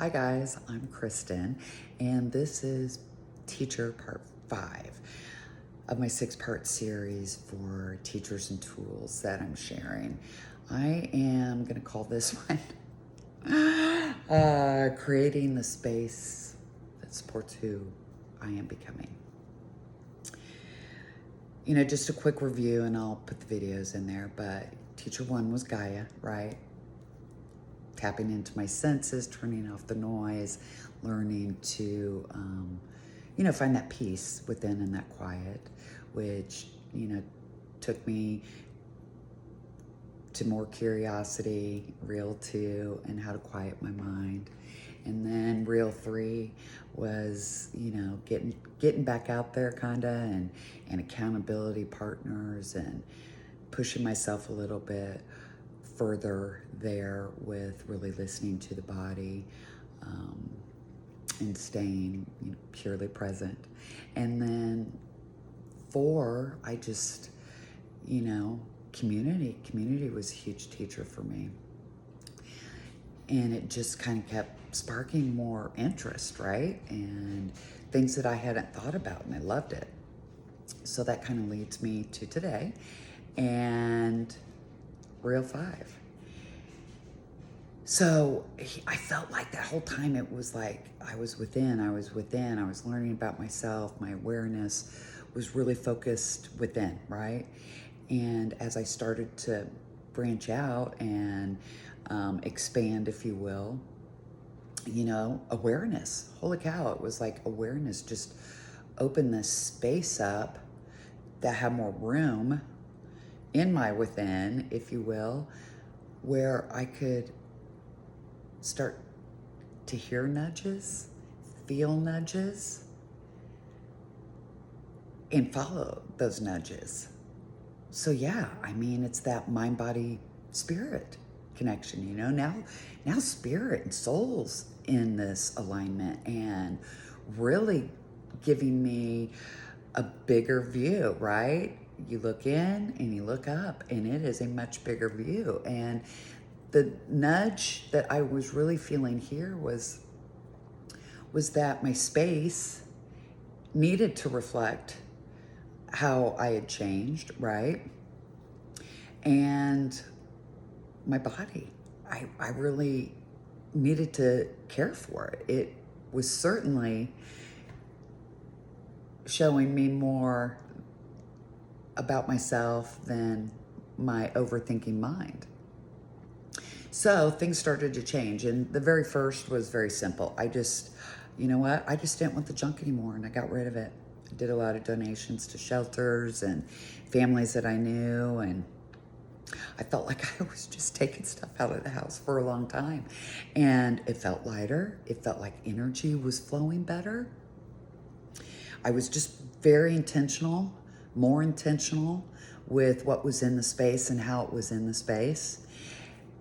Hi guys, I'm Kristen, and this is Teacher Part 5 of my 6-part series for teachers and tools that I'm sharing. I am going to call this one Creating the Space That Supports Who I Am Becoming. You know, just a quick review, and I'll put the videos in there, but Teacher 1 was Gaia, right? Tapping into my senses, turning off the noise, learning to, find that peace within and that quiet, which, took me to more curiosity, reel 2, and how to quiet my mind. And then reel 3 was, getting back out there and accountability partners and pushing myself a little bit further there with really listening to the body and staying purely present. And then 4, I just, community was a huge teacher for me. And it just kind of kept sparking more interest, right? And things that I hadn't thought about, and I loved it. So that kind of leads me to today and reel 5. So I felt like that whole time it was like I was within, I was learning about myself. My awareness was really focused within, right? And as I started to branch out and expand, if you will, awareness, holy cow, it was like awareness just opened this space up that had more room in my within, if you will, where I could start to hear nudges, feel nudges, and follow those nudges. So yeah, it's that mind, body, spirit connection, now spirit and soul's in this alignment and really giving me a bigger view, right? You look in and you look up, and it is a much bigger view. And the nudge that I was really feeling here was that my space needed to reflect how I had changed, right? And my body, I really needed to care for it. It was certainly showing me more about myself than my overthinking mind. So things started to change, and the very first was very simple. I just, I just didn't want the junk anymore, and I got rid of it. I did a lot of donations to shelters and families that I knew, and I felt like I was just taking stuff out of the house for a long time. And it felt lighter. It felt like energy was flowing better. I was just very intentional, more intentional with what was in the space and how it was in the space.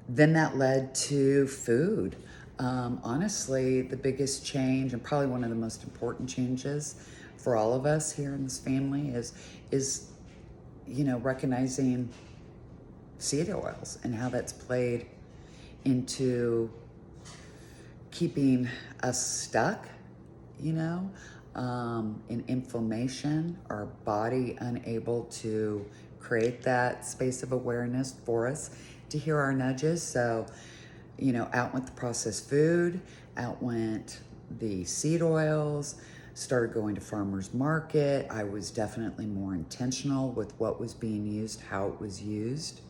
Then that led to food. Honestly, the biggest change, and probably one of the most important changes for all of us here in this family is recognizing seed oils and how that's played into keeping us stuck, in inflammation, our body unable to create that space of awareness for us to hear our nudges. So, out went the processed food, out went the seed oils, started going to farmers market. I was definitely more intentional with what was being used, how it was used.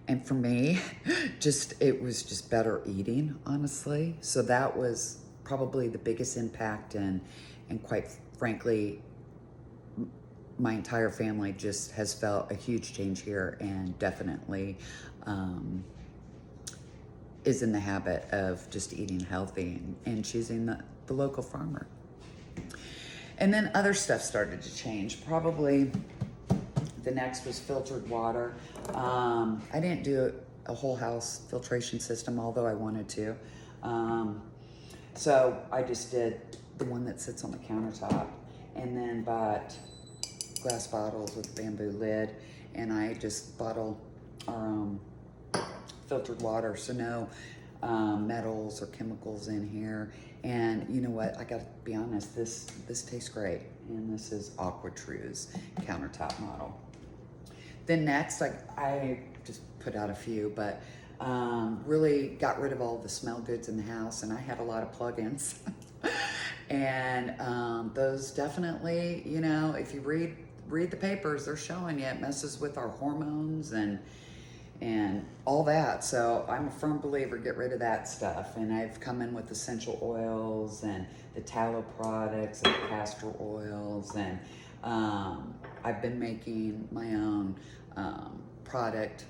And for me, it was just better eating, honestly. So that was probably the biggest impact, and quite frankly, my entire family just has felt a huge change here, and definitely is in the habit of just eating healthy and choosing the local farmer. And then other stuff started to change. Probably the next was filtered water. I didn't do a whole house filtration system, although I wanted to. So I just did the one that sits on the countertop, and then bought glass bottles with a bamboo lid, and I just bottle our filtered water. So no metals or chemicals in here. And you know what? I gotta be honest, this tastes great. And this is AquaTrue's countertop model. Then next, I just put out a few, but really got rid of all the smell goods in the house, and I had a lot of plugins. And those definitely, you know, if you read the papers, they're showing you it messes with our hormones and all that. So I'm a firm believer, get rid of that stuff. And I've come in with essential oils and the tallow products and the castor oils, and I've been making my own product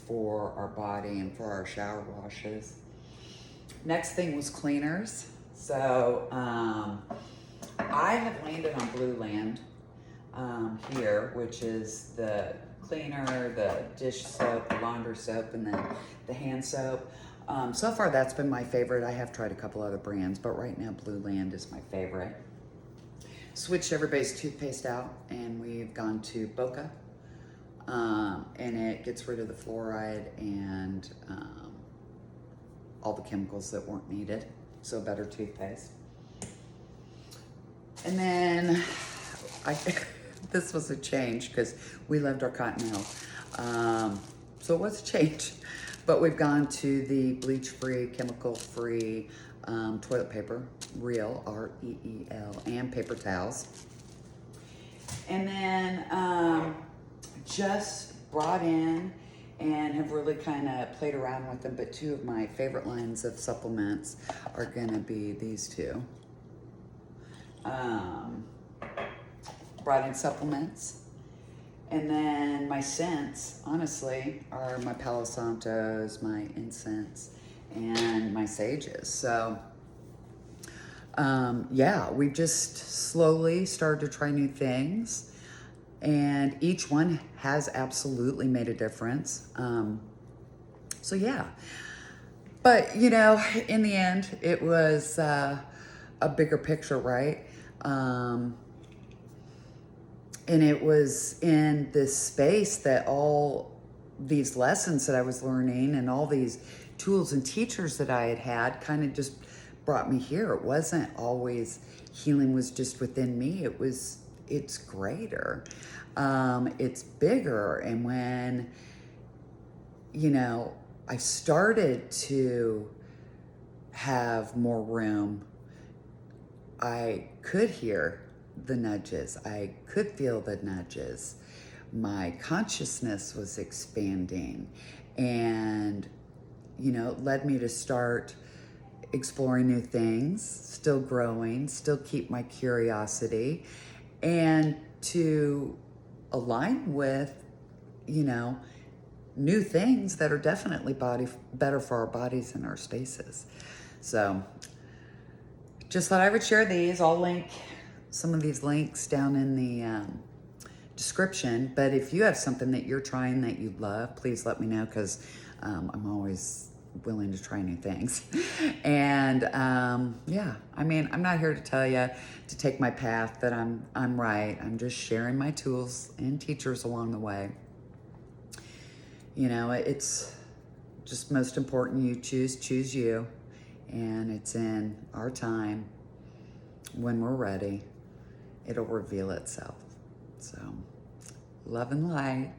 for our body and for our shower washes. Next thing was cleaners. So I have landed on Blue Land here, which is the cleaner, the dish soap, the laundry soap, and then the hand soap. So far that's been my favorite. I have tried a couple other brands, but right now Blue Land is my favorite. Switched everybody's toothpaste out, and we've gone to Boca. And it gets rid of the fluoride and all the chemicals that weren't needed. So better toothpaste. And then this was a change because we loved our Continental. So it was a change, but we've gone to the bleach-free, chemical-free toilet paper, Reel, R-E-E-L, and paper towels. And then just brought in and have really kind of played around with them, but two of my favorite lines of supplements are gonna be these two. Brought in supplements, and then my scents, honestly, are my Palo Santos, my incense, and my sages. So yeah, we just slowly started to try new things, and each one has absolutely made a difference. So yeah, but you know, in the end, it was a bigger picture, right? And it was in this space that all these lessons that I was learning and all these tools and teachers that I had kind of just brought me here. It wasn't always healing was just within me. It's greater. It's bigger. And when, you know, I started to have more room, I could hear the nudges. I could feel the nudges. My consciousness was expanding, and, you know, it led me to start exploring new things, still growing, still keep my curiosity, and to align with, you know, new things that are definitely better for our bodies and our spaces. So just thought I would share these. I'll link some of these links down in the description. But if you have something that you're trying that you love, please let me know, because I'm always willing to try new things. And yeah, I mean, I'm not here to tell you to take my path that I'm right. I'm just sharing my tools and teachers along the way. You know, it's just most important you choose you, and it's in our time. When we're ready, it'll reveal itself. So, love and light.